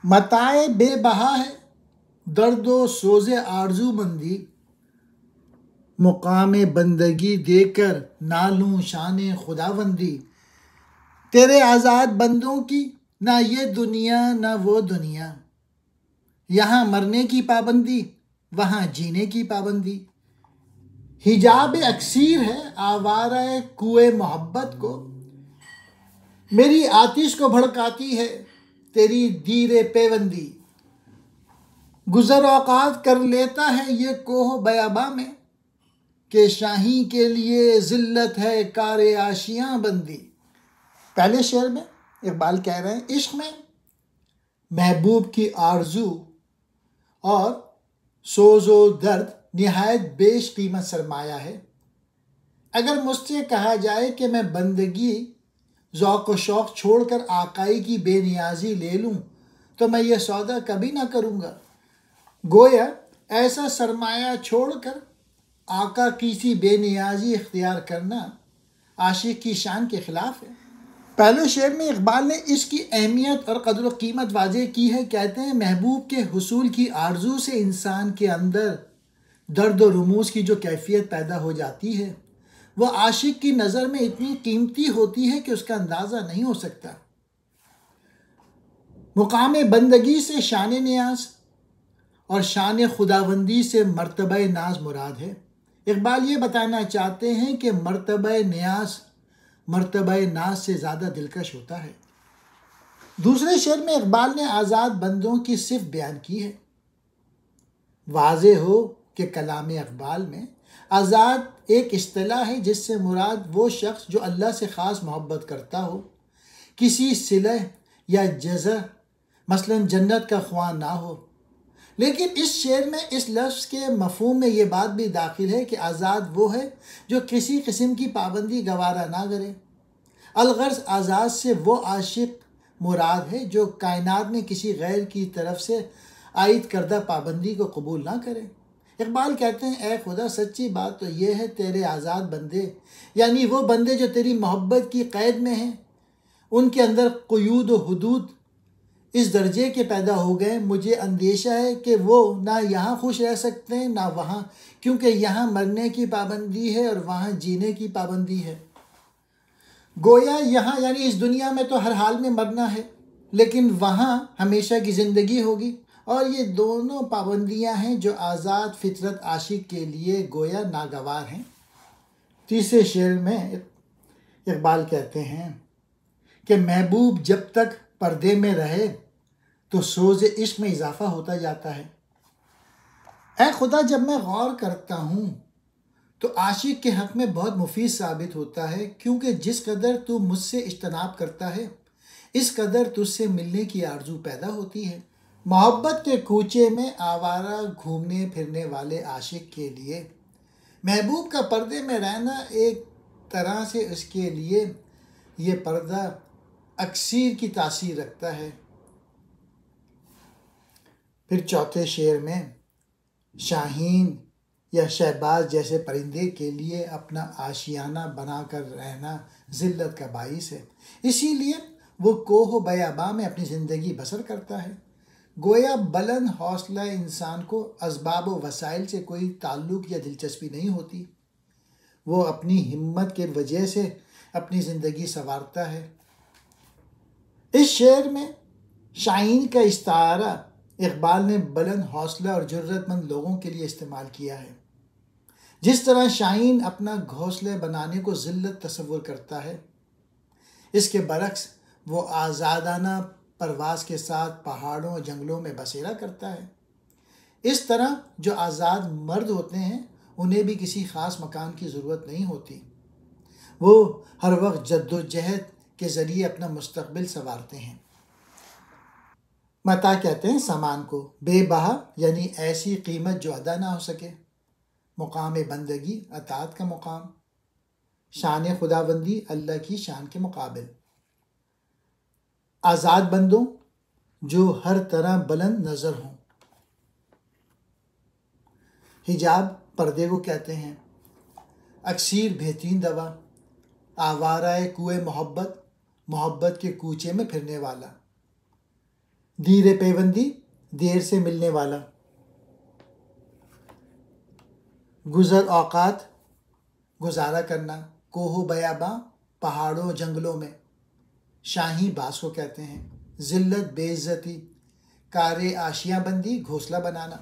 متاع بے بہا ہے درد و سوز آرزو مندی، مقام بندگی دے کر نالوں شان خداوندی۔ تیرے آزاد بندوں کی نہ یہ دنیا نہ وہ دنیا، یہاں مرنے کی پابندی وہاں جینے کی پابندی۔ حجاب اکثیر ہے آوارہ کوئے محبت کو، میری آتش کو بھڑکاتی ہے تیری دیر پیوندی۔ گزر اوقات کر لیتا ہے یہ کوہ بیاباں میں، کہ شاہی کے لیے ذلت ہے کار آشیاں بندی۔ پہلے شعر میں اقبال کہہ رہے ہیں عشق میں محبوب کی آرزو اور سوز و درد نہایت بیش قیمت سرمایہ ہے۔ اگر مجھ سے کہا جائے کہ میں بندگی ذوق و شوق چھوڑ کر آقائی کی بے نیازی لے لوں تو میں یہ سودا کبھی نہ کروں گا۔ گویا ایسا سرمایہ چھوڑ کر آقا کی سی بے نیازی اختیار کرنا عاشق کی شان کے خلاف ہے۔ پہلے شعر میں اقبال نے اس کی اہمیت اور قدر و قیمت واضح کی ہے۔ کہتے ہیں محبوب کے حصول کی آرزو سے انسان کے اندر درد و رموز کی جو کیفیت پیدا ہو جاتی ہے وہ عاشق کی نظر میں اتنی قیمتی ہوتی ہے کہ اس کا اندازہ نہیں ہو سکتا۔ مقام بندگی سے شان نیاز اور شان خداوندی سے مرتبہ ناز مراد ہے۔ اقبال یہ بتانا چاہتے ہیں کہ مرتبہ نیاز مرتبہ ناز سے زیادہ دلکش ہوتا ہے۔ دوسرے شعر میں اقبال نے آزاد بندوں کی صفت بیان کی ہے۔ واضح ہو کہ کلام اقبال میں آزاد ایک اصطلاح ہے جس سے مراد وہ شخص جو اللہ سے خاص محبت کرتا ہو، کسی صلح یا جزا مثلا جنت کا خواہ نہ ہو۔ لیکن اس شعر میں اس لفظ کے مفہوم میں یہ بات بھی داخل ہے کہ آزاد وہ ہے جو کسی قسم کی پابندی گوارا نہ کرے۔ الغرض آزاد سے وہ عاشق مراد ہے جو کائنات میں کسی غیر کی طرف سے عائد کردہ پابندی کو قبول نہ کرے۔ اقبال کہتے ہیں اے خدا سچی بات تو یہ ہے تیرے آزاد بندے، یعنی وہ بندے جو تیری محبت کی قید میں ہیں، ان کے اندر قیود و حدود اس درجے کے پیدا ہو گئے، مجھے اندیشہ ہے کہ وہ نہ یہاں خوش رہ سکتے ہیں نہ وہاں، کیونکہ یہاں مرنے کی پابندی ہے اور وہاں جینے کی پابندی ہے۔ گویا یہاں یعنی اس دنیا میں تو ہر حال میں مرنا ہے، لیکن وہاں ہمیشہ کی زندگی ہوگی، اور یہ دونوں پابندیاں ہیں جو آزاد فطرت عاشق کے لیے گویا ناگوار ہیں۔ تیسرے شعر میں اقبال کہتے ہیں کہ محبوب جب تک پردے میں رہے تو سوز عشق میں اضافہ ہوتا جاتا ہے۔ اے خدا جب میں غور کرتا ہوں تو عاشق کے حق میں بہت مفید ثابت ہوتا ہے، کیونکہ جس قدر تو مجھ سے اجتناب کرتا ہے اس قدر تجھ سے ملنے کی آرزو پیدا ہوتی ہے۔ محبت کے کوچے میں آوارہ گھومنے پھرنے والے عاشق کے لیے محبوب کا پردے میں رہنا ایک طرح سے اس کے لیے یہ پردہ اکثیر کی تاثیر رکھتا ہے۔ پھر چوتھے شعر میں شاہین یا شہباز جیسے پرندے کے لیے اپنا آشیانہ بنا کر رہنا ذلت کا باعث ہے، اسی لیے وہ کوہ بیاباں میں اپنی زندگی بسر کرتا ہے۔ گویا بلند حوصلہ انسان کو اسباب و وسائل سے کوئی تعلق یا دلچسپی نہیں ہوتی، وہ اپنی ہمت کے وجہ سے اپنی زندگی سنوارتا ہے۔ اس شعر میں شاہین کا استعارہ اقبال نے بلند حوصلہ اور جرت مند لوگوں کے لیے استعمال کیا ہے۔ جس طرح شاہین اپنا گھونسلے بنانے کو ذلت تصور کرتا ہے، اس کے برعکس وہ آزادانہ پرواز کے ساتھ پہاڑوں اور جنگلوں میں بسیرا کرتا ہے۔ اس طرح جو آزاد مرد ہوتے ہیں انہیں بھی کسی خاص مکان کی ضرورت نہیں ہوتی، وہ ہر وقت جد و جہد کے ذریعے اپنا مستقبل سنوارتے ہیں۔ متاع کہتے ہیں سامان کو، بے بہا یعنی ایسی قیمت جو ادا نہ ہو سکے، مقام بندگی اطاعت کا مقام، شان خداوندی اللہ کی شان کے مقابل، آزاد بندوں جو ہر طرح بلند نظر ہوں۔ حجاب پردے کو کہتے ہیں، اکثیر بہترین دوا، آوارہ کوئے محبت، محبت کے کوچے میں پھرنے والا۔ دیر پیوندی دیر سے ملنے والا، گزر اوقات گزارا کرنا، کوہ و بیاباں پہاڑوں جنگلوں میں، شاہی باز کو کہتے ہیں، ذلت بے عزتی، کار آشیاں بندی گھونسلہ بنانا،